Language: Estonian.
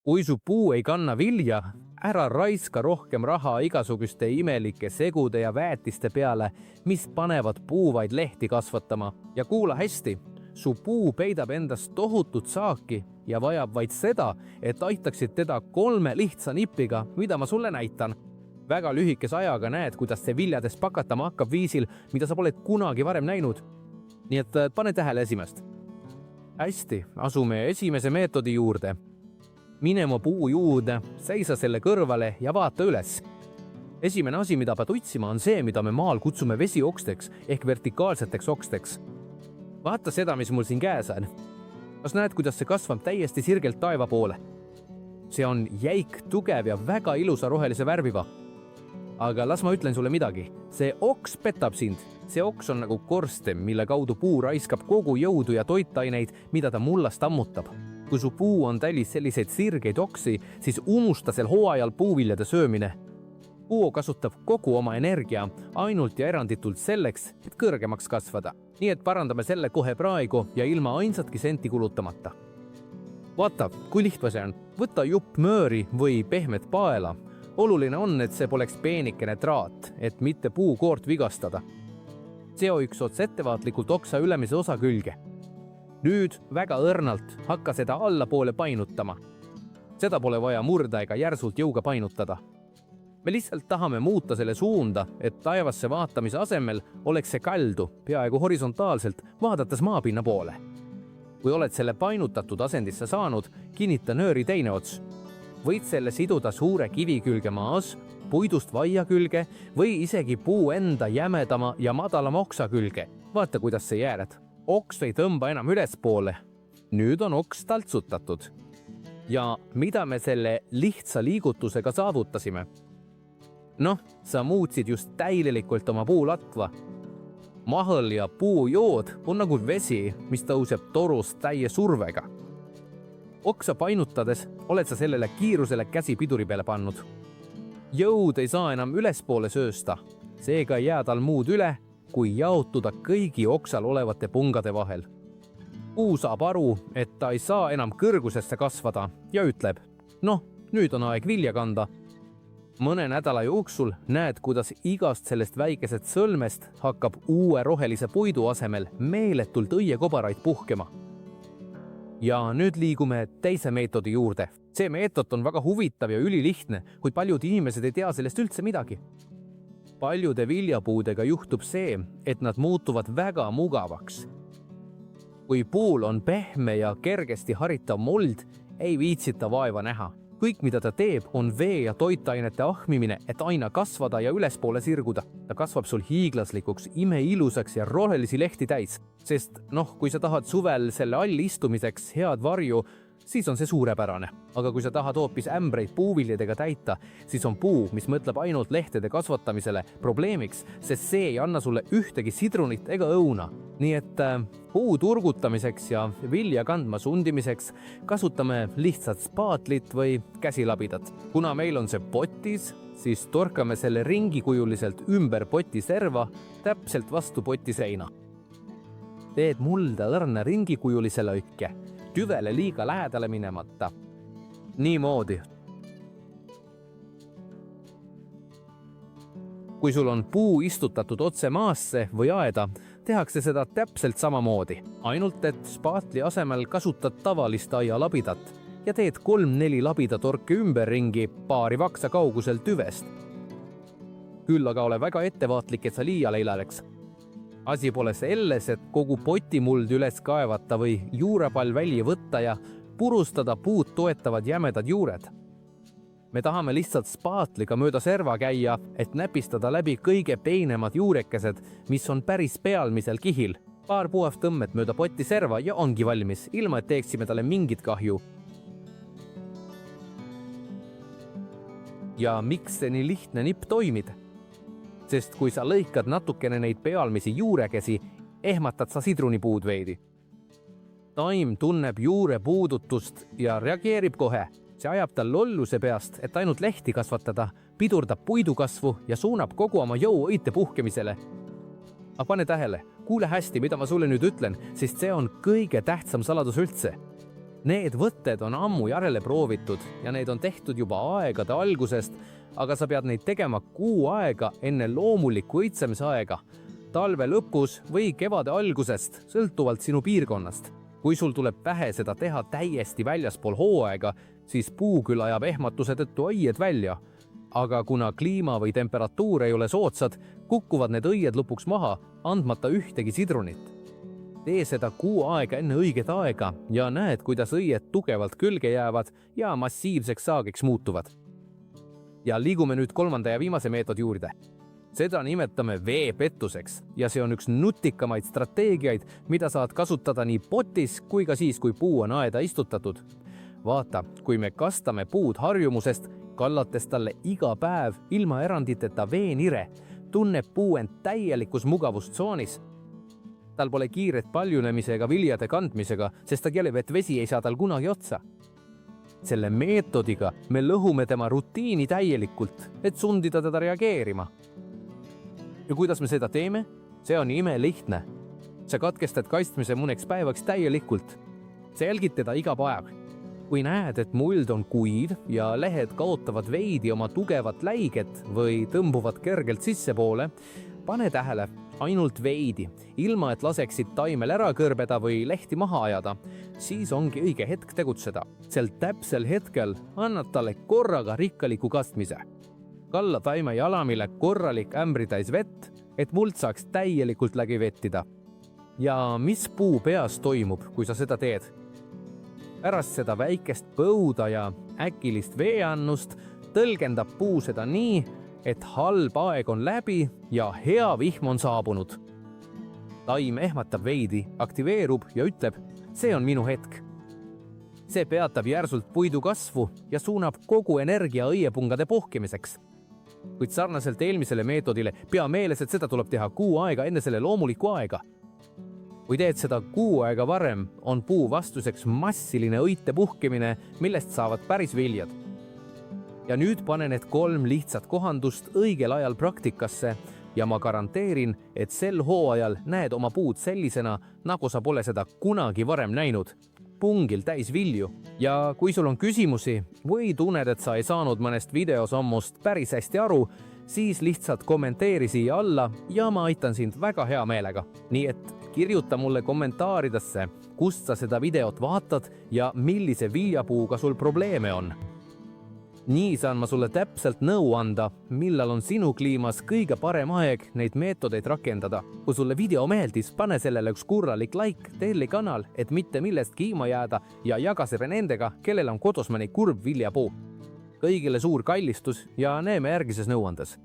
Kui su puu ei kanna vilja, ära raiska rohkem raha igasuguste imelike segude ja väetiste peale, mis panevad puu vaid lehti kasvatama. Ja kuula hästi, su puu peidab endast tohutut saaki ja vajab vaid seda, et aitaksid teda 3 lihtsa nipiga, mida ma sulle näitan. Väga lühikese ajaga näed, kuidas see viljades pakatama hakkab viisil, mida sa pole kunagi varem näinud. Nii et pane tähele esimest. Hästi, asume esimese meetodi juurde. Mine mu puu juurde, seisa selle kõrvale ja vaata üles. Esimene asi, mida pead otsima, on see, mida me maal kutsume vesioksteks ehk vertikaalseteks oksteks. Vaata seda, mis mul siin käes on. Kas näed, kuidas see kasvab täiesti sirgelt taeva poole? See on jäik, tugev ja väga ilusa rohelise värviga. Aga las ma ütlen sulle midagi. See oks petab sind. See oks on nagu korsten, mille kaudu puu raiskab kogu jõudu ja toitaineid, mida ta mullast ammutab. Kui su puu on täis selliseid sirgeid oksi, siis unusta sel hooajal puuviljade söömine. Puu kasutab kogu oma energia ainult ja eranditult selleks, et kõrgemaks kasvada. Nii et parandame selle kohe praegu ja ilma ainsatki senti kulutamata. Vaata, kui lihtva see on. Võta jupp mööri või pehmet paela. Oluline on, et see poleks peenikene traat, et mitte puukoort vigastada. Seo üks ots ettevaatlikult oksa ülemise osa külge. Nüüd väga õrnalt hakka seda allapoole painutama. Seda pole vaja murda ega järsult jõuga painutada. Me lihtsalt tahame muuta selle suunda, et taevasse vaatamise asemel oleks see kaldu, peaaegu horisontaalselt, vaadates maapinna poole. Kui oled selle painutatud asendisse saanud, kinnita nööri teine ots. Võid selle siduda suure kivi külge maas, puidust vaia külge või isegi puu enda jämedama ja madalama oksa külge. Vaata, kuidas see jäärad. Oks ei tõmba enam ülespoole. Nüüd on oks taltsutatud. Ja mida me selle lihtsa liigutusega saavutasime? Noh, sa muutsid just täielikult oma puulatva. Mahal ja puujood on nagu vesi, mis tõuseb torust täie survega. Oksa painutades oled sa sellele kiirusele käsi piduri peale pannud. Jõud ei saa enam ülespoole söösta, seega ei jää tal muud üle, kui jaotuda kõigi oksal olevate pungade vahel. Puu saab aru, et ta ei saa enam kõrgusesse kasvada ja ütleb, noh, nüüd on aeg vilja kanda. Mõne nädala jooksul näed, kuidas igast sellest väikesest sõlmest hakkab uue rohelise puidu asemel meeletult õiekobaraid puhkema. Ja nüüd liigume teise meetodi juurde. See meetod on väga huvitav ja ülilihtne, kuid paljud inimesed ei tea sellest üldse midagi. Paljude viljapuudega juhtub see, et nad muutuvad väga mugavaks. Kui puul on pehme ja kergesti haritav mold, ei viitsita vaeva näha. Kõik, mida ta teeb, on vee ja toitainete ahmimine, et aina kasvada ja ülespoole sirguda. Ta kasvab sul hiiglaslikuks, imeilusaks ja rohelisi lehti täis. Sest kui sa tahad suvel selle all istumiseks head varju, siis on see suurepärane. Aga kui sa tahad hoopis ämbreid puuviljadega täita, siis on puu, mis mõtleb ainult lehtede kasvatamisele, probleemiks, sest see ei anna sulle ühtegi sidrunit ega õuna. Nii et puu turgutamiseks ja vilja kandma sundimiseks kasutame lihtsat spaatlit või käsilabidat. Kuna meil on see potis, siis torkame selle ringikujuliselt ümber poti serva täpselt vastu poti seina. Teed mulda õrna ringikujulise lõike, tüvele liiga lähedale minemata. Niimoodi. Kui sul on puu istutatud otse maasse või aeda, tehakse seda täpselt samamoodi. Ainult, et spaatli asemel kasutad tavalist aialabidat ja teed 3-4 labidatorke ümberringi paari vaksa kaugusel tüvest. Küll aga ole väga ettevaatlik, et sa liiale ei läheks. Asi pole selles, et kogu potimuld üles kaevata või juurepall välja võtta ja purustada puud toetavad jämedad juured. Me tahame lihtsalt spaatliga mööda serva käia, et näpistada läbi kõige peenemad juurekesed, mis on päris pealmisel kihil. Paar puhavtõmmet mööda poti serva ja ongi valmis, ilma et teeksime talle mingit kahju. Ja miks see nii lihtne nipp toimib? Sest kui sa lõikad natukene neid pealmisi juurekesi, ehmatad sa sidrunipuud veidi. Taim tunneb juure puudutust ja reageerib kohe. See ajab tal lolluse peast, et ainult lehti kasvatada, pidurdab puidukasvu ja suunab kogu oma jõu õite puhkemisele. Aga pane tähele, kuule hästi, mida ma sulle nüüd ütlen, sest see on kõige tähtsam saladus üldse. Need võtted on ammu järele proovitud ja need on tehtud juba aegade algusest, aga sa pead neid tegema kuu aega enne loomulikku õitsemise aega, talve lõpus või kevade algusest, sõltuvalt sinu piirkonnast. Kui sul tuleb pähe seda teha täiesti väljaspool hooaega, siis puu küll ajab ehmatuse tõttu õied välja. Aga kuna kliima või temperatuur ei ole soodsad, kukuvad need õied lõpuks maha, andmata ühtegi sidrunit. Tee seda kuu aega enne õiget aega ja näed, kuidas õied tugevalt külge jäävad ja massiivseks saagiks muutuvad. Ja liigume nüüd 3. ja viimase meetodi juurde. Seda nimetame veepettuseks ja see on üks nutikamaid strateegiaid, mida saad kasutada nii potis kui ka siis, kui puu on aeda istutatud. Vaata, kui me kastame puud harjumusest, kallates talle iga päev ilma eranditeta veenire, tunneb puu end täielikus mugavustsoonis. Tal pole kiiret paljunemise ega viljade kandmisega, sest ta keeleb, et vesi ei saa tal kunagi otsa. Selle meetodiga me lõhume tema rutiini täielikult, et sundida teda reageerima. Ja kuidas me seda teeme? See on imelihtne. Sa katkestad kastmise mõneks päevaks täielikult. Sa jälgid teda iga päev. Kui näed, et muld on kuiv ja lehed kaotavad veidi oma tugevat läiget või tõmbuvad kergelt sissepoole, pane tähele ainult veidi, ilma et laseksid taimel ära kõrbeda või lehti maha ajada, siis ongi õige hetk tegutseda. Sel täpsel hetkel annad talle korraga rikkaliku kastmise. Kalla taime jalamile korralik ämbritäis vett, et muld saaks täielikult läbi vettida. Ja mis puu peas toimub, kui sa seda teed? Pärast seda väikest põuda ja äkilist veeannust tõlgendab puu seda nii, et halb aeg on läbi ja hea vihm on saabunud. Taim ehmatab veidi, aktiveerub ja ütleb, see on minu hetk. See peatab järsult puidu kasvu ja suunab kogu energia õiepungade puhkimiseks. Kuid sarnaselt eelmisele meetodile pea meeles, et seda tuleb teha kuu aega enne selle loomulikku aega. Kui teed seda kuu aega varem, on puu vastuseks massiline õite puhkimine, millest saavad päris viljad. Ja nüüd pane need 3 lihtsat kohandust õigel ajal praktikasse ja ma garanteerin, et sel hooajal näed oma puud sellisena, nagu sa pole seda kunagi varem näinud. Pungil täis vilju. Ja kui sul on küsimusi või tunned, et sa ei saanud mõnest videosammust päris hästi aru, siis lihtsalt kommenteeri siia alla ja ma aitan sind väga hea meelega. Nii et kirjuta mulle kommentaaridesse, kust sa seda videot vaatad ja millise viljapuuga sul probleeme on. Nii saan ma sulle täpselt nõu anda, millal on sinu kliimas kõige parem aeg neid meetodeid rakendada. Kui sulle video meeldis, pane sellele üks kurralik like, telli kanal, et mitte millestki ilma jääda ja jaga selle nendega, kellel on kodus mõni kurb viljapuu. Kõigile suur kallistus ja näeme järgises nõuandes.